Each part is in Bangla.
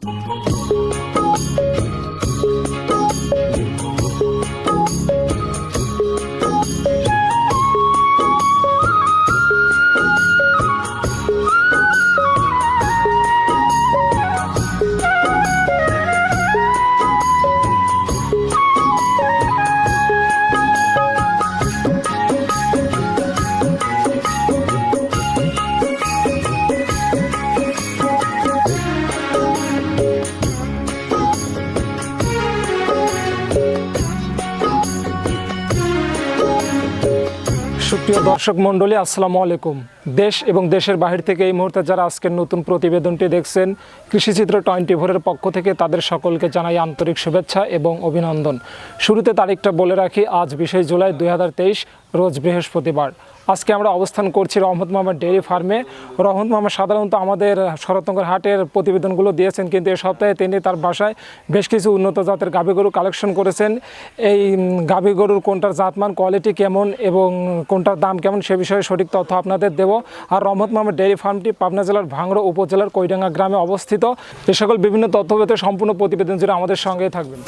সুপ্রিয় দর্শক মণ্ডলী, আসসালামু আলাইকুম। দেশ এবং দেশের বাহির থেকে এই মুহূর্তে যারা আজকের নতুন প্রতিবেদনটি দেখছেন, কৃষিচিত্র 24-এর পক্ষ থেকে তাদের সকলকে জানাই আন্তরিক শুভেচ্ছা এবং অভিনন্দন। শুরুতে তারিখটা বলে রাখি, আজ 20 জুলাই 2023, রোজ বৃহস্পতিবার। আজকে আমরা অবস্থান করছি রহমত মামা ডেয়ারি ফার্মে। রহমত মামা সাধারণত আমাদের শরৎনগর হাটের প্রতিবেদনগুলো দিয়েছেন, কিন্তু এ সপ্তাহে তিনি তার বাসায় বেশ কিছু উন্নত জাতের গাভী গরু কালেকশন করেছেন। এই গাভী গরুর কোনটার জাতমান, কোয়ালিটি কেমন এবং কোনটার দাম কেমন, সে বিষয়ে সঠিক তথ্য আপনাদের দেব। আর রহমত মামা ডেয়ারি ফার্মটি পাবনা জেলার ভাঙড়া উপজেলার কৈডাঙ্গা গ্রামে অবস্থিত। এ সকল বিভিন্ন তথ্য পেতে সম্পূর্ণ প্রতিবেদন জুড়ে আমাদের সঙ্গেই থাকবেন।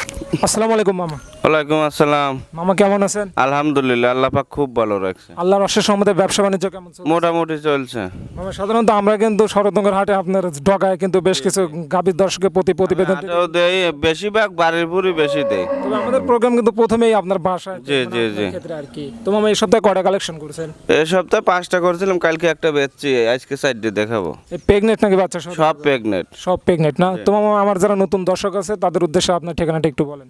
আসসালামু আলাইকুম মামা। ওয়ালাইকুম আসসালাম। মামা কেমন আছেন? আলহামদুলিল্লাহ, আল্লাহ পাক খুব ভালো রাখছে। আল্লাহর অশেষ রহমতে ব্যবসা বাণিজ্য কেমন চলছে? মোটামুটি চলছে। মামা সাধারণত আমরা কিন্তু শরৎনগর হাটে আপনার ডগায় কিন্তু বেশ কিছু গাভীর দর্শকের প্রতিবেদন দেই, বেশিরভাগ বাড়ির পুরি বেশি দেয়। তবে আমাদের প্রোগ্রাম কিন্তু প্রথমেই আপনার বাসায় জি জি জি ক্ষেত্রে আর কি। তো মামা এই সপ্তাহে কয়টা কালেকশন করেছেন? এই সপ্তাহে 5টা করেছিলাম, কালকে একটা বেচছি, আজকে 4টে দেখাবো। এই প্রেগনেন্ট নাকি বাচ্চা? সব প্রেগনেন্ট। সব প্রেগনেন্ট না? তো মামা আমার যারা নতুন দর্শক আছে তাদের উদ্দেশ্যে আপনার ঠিকানাটা একটু বলেন।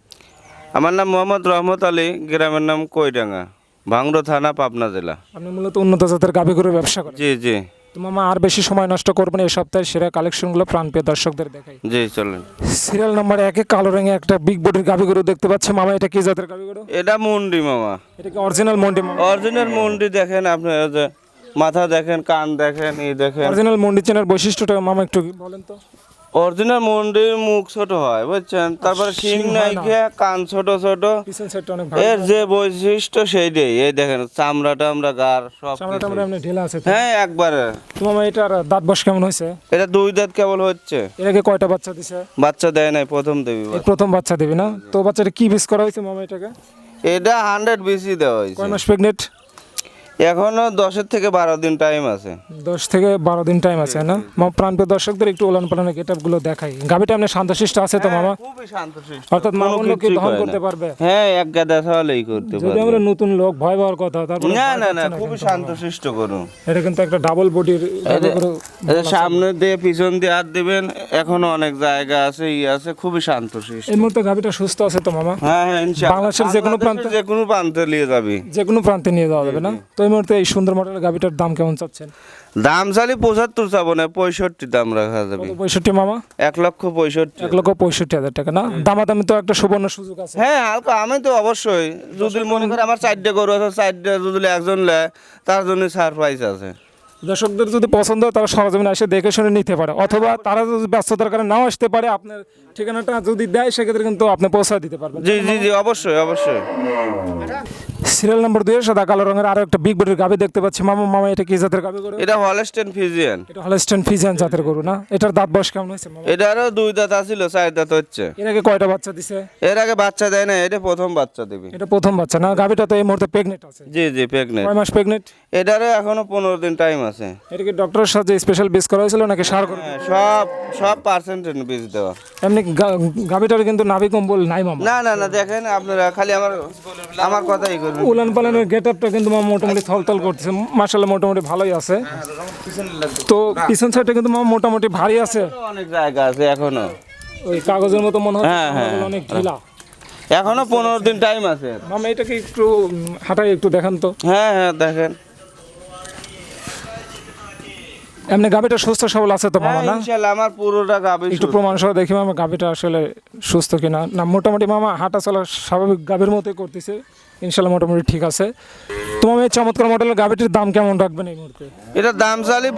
আমার নাম মোহাম্মদ রহমত আলী, গ্রামের নাম কৈডাঙ্গা, ভাঙড়া থানা, পাবনা জেলা। আপনি মূলত উন্নত জাতের গাভী গরুর ব্যবসা করেন? জি জি। তো মামা আর বেশি সময় নষ্ট করবেন, এই সপ্তাহের সেরা কালেকশনগুলো প্রাণপ্রিয় দর্শকদের দেখাই। জি চলেন। সিরিয়াল নাম্বার 1-এ কালো রঙে একটা বিগ বডির গাভী গরু দেখতে পাচ্ছি মামা। এটা কি জাতের গাভী গরু? এটা মুন্ডি মামা। এটা কি অরিজিনাল মন্ডি মামা? অরিজিনাল মুন্ডি। দেখেন আপনার যে মাথা দেখেন, কান দেখেন, এই দেখেন। অরিজিনাল মন্ডি চেনার বৈশিষ্ট্যটা মামা একটু বলেন তো। অরিজিনাল মুন্ডির মুখ ছোট হয়, বুঝছেন, তারপরে শিং নাই, কান ছোট ছোট, পিছন সাইডটা অনেক ভালো। এর যে বৈশিষ্ট্য সেইটাই। এই দেখেন চামড়াটা, আমরা গার সব চামড়াটা আমরা এমনি ঢিলা আছে তো? হ্যাঁ একবারে। তো মামা এটার দাঁত বয়স কেমন হয়েছে? এটা 2 দাঁত কেবল হচ্ছে। এর আগে কয়টা বাচ্চা দিছে? বাচ্চা দেয় নাই, প্রথম দেবী। এই প্রথম বাচ্চা দিবি না? তো বাচ্চাটা কি বীজ করা হয়েছে মামা এটাকে? এটা 100 বিসি দেওয়া হয়েছে। কয় মাস প্রেগনেন্ট? এখনো 10 থেকে 12 দিন টাইম আছে। 10 থেকে 12 দিন টাইম আছে না? মামা প্রাণপ্রিয় দর্শকদের একটু ওলান পালানের গেটআপগুলো দেখাই। গাভীটা আপনি শান্তশিষ্ট আছে তো মামা? খুবই শান্তশিষ্ট। অর্থাৎ মা অন্য কি দহন করতে পারবে? হ্যাঁ, এক গাদা ছাওয়ালেই করতে যদি পারবে। আমরা নতুন লোক ভয় পাওয়ার কথা, তারপর না না না, খুবই শান্তশিষ্ট করুন। এটা কিন্তু একটা ডাবল বডির সামনে দিয়ে পিছন দিয়ে হাত দিবেন, এখনো অনেক জায়গা আছে, আছে, খুবই শান্তশিষ্ট। এই মুহূর্তে গাভীটা সুস্থ আছে তো মামা? হ্যাঁ হ্যাঁ, ইনশাআল্লাহ। বাংলাদেশের যে কোনো প্রান্তে নিয়ে যাবি, যে কোনো প্রান্তে নিয়ে যাওয়া যাবে না? তো এই মুহূর্তে এই সুন্দর মডেলের গাভীটার দাম কেমন চাচ্ছেন? দাম চালি 75 চাবো না, 65 দাম রাখা যাবে। 65 মামা? 1,65,000। 1,65,000 টাকা না? দামাদামি তো একটা সুবর্ণ সুযোগ আছে। হ্যাঁ হালকা, আমি তো অবশ্যই, যদি মনে করে আমার 4টে গরু আছে, 4টে যদি একজন নেয় তার জন্য সারপ্রাইজ আছে। দর্শকদের যদি পছন্দ হয় তারা সরজমিনে এসে দেখে শুনে নিতে পারে, অথবা তারা যদি ব্যস্ততার কারণে নাও আসতে পারে, আপনার ঠিকানাটা যদি দেয় সেক্ষেত্রে কিন্তু আপনি পৌঁছে দিতে পারবেন। জি জি জি, অবশ্যই অবশ্যই। সিরিয়াল নাম্বার 2 এর সাদা কালো রঙের আরো একটা বিগ বডির গাভী দেখতে পাচ্ছি মামা। মামা এটা কি জাতের গাভী গরু? এটা হলস্টেইন ফ্রিজিয়ান। এটা হলস্টেইন ফ্রিজিয়ান জাতের গরু না? এটার দাঁত বয়স কেমন হয়েছে মামা? এটারও 2 দাঁত আছিল, 4 দাঁত হচ্ছে। এর আগে কয়টা বাচ্চা দিছে? এর আগে বাচ্চা দেয় না, এটা প্রথম বাচ্চা দেবে। এটা প্রথম বাচ্চা না? গাভীটা তো এই মুহূর্তে প্রেগনেন্ট আছে? জি জি, প্রেগনেন্ট। কয় মাস প্রেগনেন্ট? এটারও এখনো 15 দিন টাইম আছে। এটা কি ডক্টরের সাথে স্পেশাল বীজ করা হয়েছিল নাকি সার করে? সব সব পার্সেন্টেজ বীজ দেওয়া। এমনি গাভীটার কিন্তু নাভি কম্বল নাই মামা? না না না, দেখেন আপনারা খালি আমার কথাই করবেন। উলান পালানের গেটআপটা কিন্তু মামা মোটামুটি থলথল করতেছে, মাশাআল্লাহ মোটামুটি ভালোই আছে। তো পিছন সাইডটা কিন্তু মামা মোটামুটি ভারী আছে, অনেক জায়গা আছে এখনো। ওই কাগজের মতো মনে হচ্ছে, হ্যাঁ, হ্যাঁ, অনেক ঢিলা। এখনো 15 দিন টাইম আছে। মামা এটাকে একটু হাঁটাই একটু দেখান তো। হ্যাঁ হ্যাঁ, দেখেন। এমনি গাভীটা সুস্থ সবল আছে তো মামা না? ইনশাআল্লাহ আমার পুরোটা গাভী একটু প্রমাণ সহ দেখি মামা গাভীটা আসলে সুস্থ কিনা। না মোটামুটি মামা হাঁটা চলা স্বাভাবিক গাভীর মতোই করতেছে, ইনশাআল্লাহ মোটামুটি ঠিক আছে। তো মামা এই চমৎকার মডেলের গাভীটির দাম কেমন রাখবেন এই মুহূর্তে? এটা দাম চালি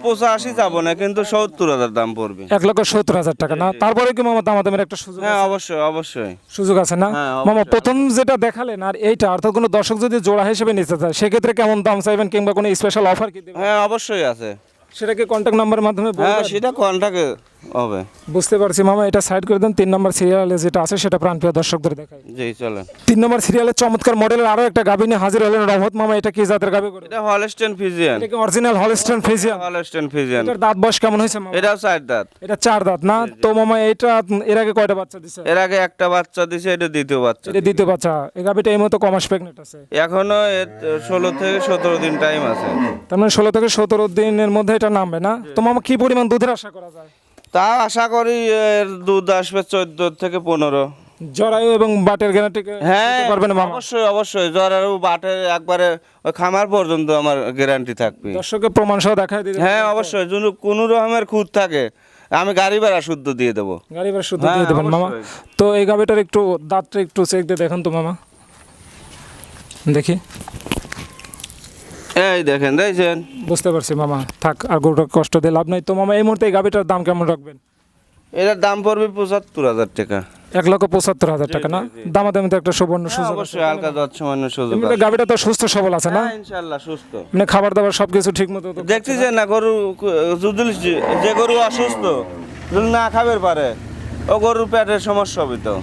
85 যাবো না, কিন্তু 70,000 দাম পড়বে। 1,70,000 টাকা না? তারপরে কি মামা দামাদামের একটা সুযোগ? হ্যাঁ অবশ্যই অবশ্যই সুযোগ আছে না? হ্যাঁ, মামা প্রথম যেটা দেখালেন আর এইটা, অর্থাৎ কোনো দর্শক যদি জোড়া হিসেবে নিতে চায় সেক্ষেত্রে কেমন দাম চাইবেন, কিংবা কোনো স্পেশাল অফার কি দেবেন? হ্যাঁ অবশ্যই আছে। সেটা কি কন্ট্যাক্ট নাম্বারের মাধ্যমে বলবেন? হ্যাঁ, সেটা কন্টাক্টে হবে। বুঝতে পারছি মামা, এটা সাইড করে দেন। 3 নম্বর সিরিয়ালে যেটা আছে সেটা প্রাণপ্রিয় দর্শকদের দেখাই। জি চলেন। 3 নম্বর সিরিয়ালে চমৎকার মডেলের আরো একটা গাভী নিয়ে হাজির হলেন রহমত মামা। এটা কি জাতের গাভী করে? এটা হলস্টেন ফিজিয়ান। এটা কি original Holstein Friesian? Holstein Friesian. এটার দাঁত বয়স কেমন হয়েছে মামা? এটাও 4 দাঁত। এটা 4 দাঁত না? তো মামা এটা এর আগে কয়টা বাচ্চা দিছে? এর আগে একটা বাচ্চা দিছে, এটা দ্বিতীয় বাচ্চা। এটা দ্বিতীয় বাচ্চা। এই গাভীটা এই মতো কমাস প্রেগনেন্ট আছে। এখনো এর 16 থেকে 17 দিন টাইম আছে। তার মানে 16 থেকে 17 দিনের মধ্যে এটা নামবে না? তো মামা কি পরিমাণ দুধের আশা করা যায়? তা আশা করি এর দুধ আসবে 14 থেকে 15। জরায়ু এবং বাটের গ্যারান্টি হ্যাঁ পারবেন মামা? অবশ্যই অবশ্যই, জ্বরেরও বাটের একবারে ওই খামার পর্যন্ত আমার গ্যারান্টি থাকবে। দর্শকের প্রমাণ সহ দেখাই দিতে? হ্যাঁ অবশ্যই, যদি কোনো রকমের খুঁত থাকে আমি গাড়ি ভাড়া শুদ্ধ দিয়ে দেবো। গাড়ি ভাড়া শুধু হ্যাঁ, দিয়ে দেবেন মামা। অবশ্যই। তো এই গাভীটার একটু দাঁতটা একটু চেক দিয়ে দেখেন তো মামা, দেখি। এই দেখেন, দেখছেন? বুঝতে পারছি মামা, থাক আর গরুটা কষ্ট দিয়ে লাভ নাই। তো মামা এই মুহূর্তে এই গাভীটার দাম কেমন রাখবেন? এটার দাম পড়বে 75,000 টাকা। 1,75,000 টাকা না? দামাদামি তো একটা সুবর্ণ হ্যাঁ, সুযোগ আছে। অবশ্যই হালকা যত সামান্য সুযোগ এমনিতে আছে। গাভীটা তো সুস্থ সবল আছে না? হ্যাঁ, ইনশাআল্লাহ সুস্থ। মানে খাবার দাবার সবকিছু ঠিক মতো তো? দেখতেছেন না গরু যদি যে গরু অসুস্থ যদি না খাবার পারে ও গরুর পেটের সমস্যা হবে তো।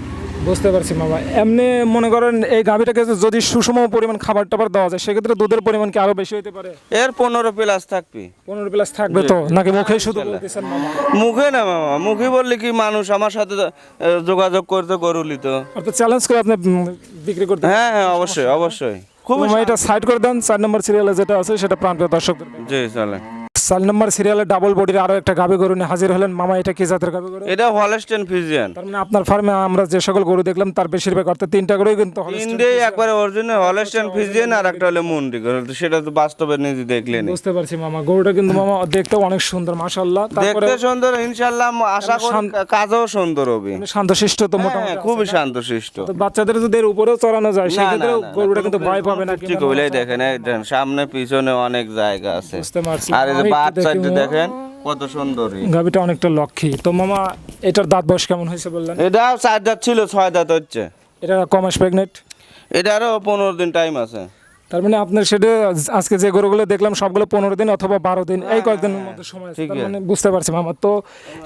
বুঝতে পারছি মামা। এমনি মনে করেন এই গাভীটাকে যদি সুষম পরিমাণ খাবার টাবার দেওয়া যায় সেক্ষেত্রে দুধের পরিমাণ কি আরো বেশি হতে পারে? এর 15 প্লাস থাকবে। 15 প্লাস থাকবে তো, নাকি মুখে শুধু বলতেছেন মামা? মুখে না মামা, মুখে বললে কি মানুষ আমার সাথে যোগাযোগ করতে গরু লিত। আর তো চ্যালেঞ্জ করে আপনি বিক্রি করতে? হ্যাঁ হ্যাঁ অবশ্যই অবশ্যই, খুব মামা এটা সাইড করে দেন। 4 নম্বর সিরিয়ালে যেটা আছে সেটা প্রাণপ্রিয় দর্শকদের। জি চলে। 4 নম্বর সিরিয়ালে ডাবল বডির আরো একটা গাভী গরু নিয়ে হাজির হলেন মামা। এটা কি জাতের গাভী গরু? এটা হলস্টেন ফিজিয়ান। তার মানে আপনার ফার্মে আমরা যে সকল গরু দেখলাম তার বেশিরভাগ অর্থাৎ 3টা গরুই কিন্তু Holstein ইন্ডিয়ায় একবারে অরিজিনাল হলস্টেন ফিজিয়ান, আর একটা হলো মুন্ডি গরু, সেটা তো বাস্তবে নিজে দেখলেন। বুঝতে পারছি মামা। গরুটা কিন্তু মামা দেখতে অনেক সুন্দর মাশাআল্লাহ। তারপরে দেখতে সুন্দর, ইনশাআল্লাহ আশা করি কাজও সুন্দর হবে। শান্তশিষ্ট তো হ্যাঁ, মোটামুটি খুবই শান্তশিষ্ট। তো বাচ্চাদের যদি এর উপরেও চড়ানো যায় সেক্ষেত্রে গরুটা কিন্তু ভয় পাবে না। ঠিক বলেই দেখেন, এই দেখেন, সামনে পিছনে অনেক জায়গা আছে। বুঝতে পারছি। আর এই যে আমি একটু বাচ্চা দেখি মামা। দেখেন কত সুন্দরী। গাভীটা অনেকটা লক্ষ্মী। তো মামা এটার দাঁত বয়স কেমন হয়েছে বললেন? এটা 4 দাঁত ছিল, 6 দাঁত হচ্ছে। এটা কমাস প্রেগনেন্ট? এটারও 15 দিন টাইম আছে। তার মানে আপনার সেটা আজকে যে গরুগুলো দেখলাম সবগুলো 15 দিন অথবা 12 দিন এই কয়েকদিনের মধ্যে সময় আছে। তার মানে বুঝতে পারছি মামা। তো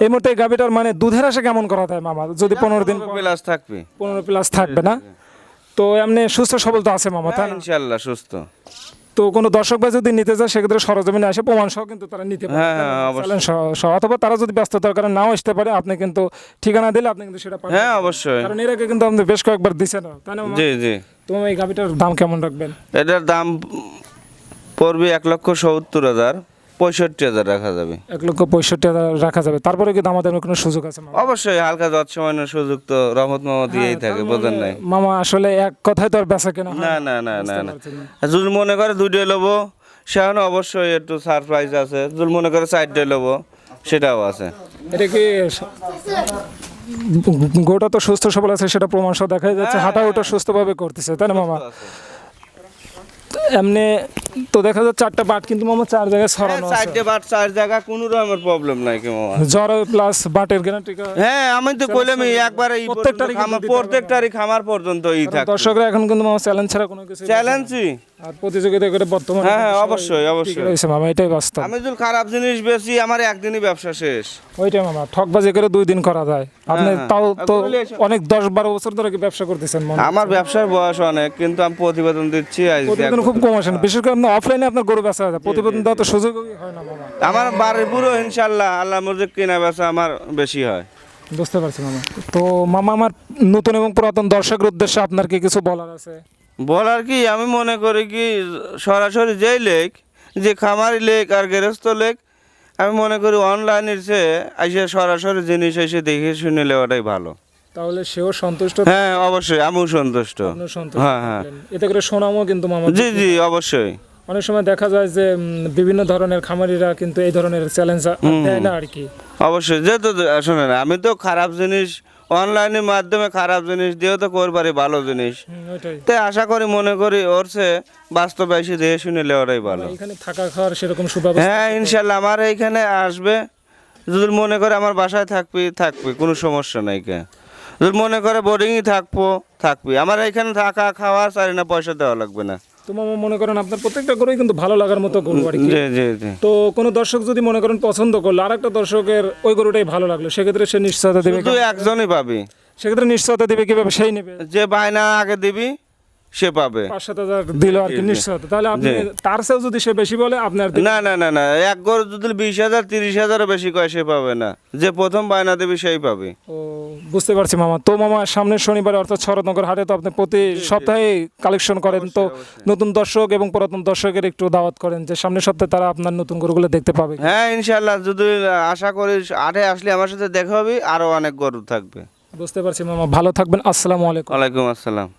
এই মুহূর্তে এই গাভীটার মানে দুধের আশা কেমন করা যায় মামা? যদি 15 দিন প্লাস থাকবে। 15 প্লাস থাকবে না? তো এমনি সুস্থ সবল তো আছে মামা, তাই না? ইনশাআল্লাহ সুস্থ। তো কোনো দর্শক ভাই যদি নিতে যায় সেক্ষেত্রে সরজমিনে আসে প্রমাণ সহ কিন্তু তারা নিতে পারে। হ্যাঁ, হ্যাঁ, অবশ্যই। চ্যালেঞ্জ সহ অথবা তারা যদি ব্যস্ততার কারণে নাও আসতে পারে, আপনি কিন্তু ঠিকানা দিলে আপনি কিন্তু সেটা পাবেন। হ্যাঁ অবশ্যই। কারণ এর আগে কিন্তু আপনি বেশ কয়েকবার দিছেন, তাই না মামা? জি জি। তো মামা এই গাভীটার দাম কেমন রাখবেন? এটার দাম পড়বে 1,70,000, 65,000 রাখা যাবে। 1,65,000 রাখা যাবে। তারপরে কি আমাদের কোনো সুযোগ আছে মামা? অবশ্যই হালকা যত সামান্য সুযোগ তো রহমত মামা দিয়েই থাকে, বোঝেন নাই? মামা আসলে এক কথায় তো আর বেচা কেনা হয় না না। না না না না। পারছি না। আর যদি মনে করে 2টা লবো সেখানে অবশ্যই একটু সারপ্রাইজ আছে। যদি মনে করে 4টা লবো সেটাও আছে। এটা কি গোটা তো সুস্থ সবল আছে সেটা প্রমাণ সহ দেখা যাচ্ছে, হাঁটা ওটা সুস্থভাবে করতেছে, তাই না মামা? এমনি তো দেখা যাচ্ছে 4টা বাট কিন্তু মামা 4 জায়গায় ছড়ানো আছে। 4টে বাট 4 জায়গা কোনো রকমের প্রবলেম নাই কি মামা। জ্বর প্লাস বাটের গ্যারান্টি? হ্যাঁ আমি তো কইলামই একবারে প্রত্যেকটারই কিন্তু দিতে হবে। প্রত্যেকটারই খামার পর্যন্ত থাকে। দর্শকরা এখন কিন্তু মামা চ্যালেঞ্জ ছাড়া কোনো কিছু চ্যালেঞ্জই। আর প্রতিযোগিতা করে বর্তমানে হ্যাঁ হ্যাঁ সবাই অবশ্যই টিকে অবশ্যই। রয়েছে মামা, এটাই বাস্তব। আমি যদি খারাপ জিনিস বেশি আমার একদিনই ব্যবসা শেষ। ওইটাই মামা, ঠকবাজি করে 2 দিন করা যায়। আপনি হ্যাঁ। তাও তো করলে এসব- অনেক 10-12 বছর ধরে কি ব্যবসা করতেছেন মনে হয়? আমার ব্যবসার বয়স অনেক, কিন্তু আমি প্রতিবেদন দিচ্ছি আজ প্রতিবেদন খুব কম আসেন, বিশেষ করে আপনি অফলাইনে আপনার গরু বেচা যায়, প্রতিবেদন দেওয়া তো সুযোগই হয় না মামা। আমার বাড়ির পুরো ইনশাল্লাহ আল্লাহ মর্জিদ কেনা বেচা আমার বেশি হয়। বুঝতে পারছি মামা। তো মামা আমার নতুন এবং পুরাতন দর্শকের উদ্দেশ্যে আপনার কি কিছু বলার আছে? বলার কি, আমি মনে করি কি সরাসরি যেই লেখ, যে খামারি লেখ আর গৃহস্থ লেখ, আমি মনে করি অনলাইনের চেয়ে এসে সরাসরি জিনিস এসে দেখে শুনে নেওয়াটাই ভালো। তাহলে সেও সন্তুষ্ট, হ্যাঁ অবশ্যই আমিও সন্তুষ্ট। আপনিও সন্তুষ্ট হ্যাঁ হ্যাঁ থাকলেন। এতে করে সুনামও কিন্তু মামা। জি জি অবশ্যই। অনেক সময় দেখা যায় যে বিভিন্ন ধরনের খামারিরা কিন্তু এই ধরনের চ্যালেঞ্জ দেয় না আর কি। অবশ্যই, যেহেতু শোনেন আমি তো খারাপ জিনিস অনলাইনের মাধ্যমে খারাপ জিনিস দিয়েও তো করতে পারি ভালো জিনিস, ওইটাই। তাই আশা করি মনে করি ওর চেয়ে বাস্তবে এসে দেখে শুনে নেওয়াটাই ভালো। এখানে থাকা খাওয়ার সেরকম সুব্যবস্থা? হ্যাঁ ইনশাল্লাহ আমার এইখানে আসবে, যদি মনে করে আমার বাসায় থাকবি কোনো সমস্যা নাই। কে যদি মনে করে বোর্ডিংই থাকবি আমার এইখানে থাকা খাওয়া চাই না, পয়সা দেওয়া লাগবে না। তো মামা মনে করেন আপনার প্রত্যেকটা গরুই কিন্তু ভালো লাগার মতো গরু আর কি। জি জি জি তো কোনো দর্শক যদি মনে করেন পছন্দ করলো আর একটা দর্শকের ওই গরুটাই ভালো লাগলো, সেক্ষেত্রে সে নিশ্চয়তা দেবে শুধু একজনই পাবি, সেক্ষেত্রে নিশ্চয়তা দেবে কিভাবে, সেই নেবে যে বায়না আগে দিবি সে পাবে। 5-7 হাজার দিল আর কি নিশ্চয়তা, তাহলে আপনি তার চেয়েও যদি সে বেশি বলে আপনার না না না না, এক গরু যদি 20,000 30,000 বেশি কয় সে পাবে না, যে প্রথম বায়না দেবে সেই পাবে। ও বুঝতে পারছি মামা। তো মামা সামনের শনিবারে অর্থাৎ শরৎনগর হাটে তো আপনি প্রতি সপ্তাহে কালেকশন করেন, তো নতুন দর্শক এবং পুরাতন দর্শকের একটু দাওয়াত করেন যে সামনের সপ্তাহে তারা আপনার নতুন গরুগুলো দেখতে পাবে। হ্যাঁ ইনশাল্লাহ, যদি আশা করি আটে আসলে আমার সাথে দেখা হবে, আরো অনেক গরু থাকবে। বুঝতে পারছি মামা, ভালো থাকবেন, আসসালামু আলাইকুম। ওয়ালাইকুম আসসালাম।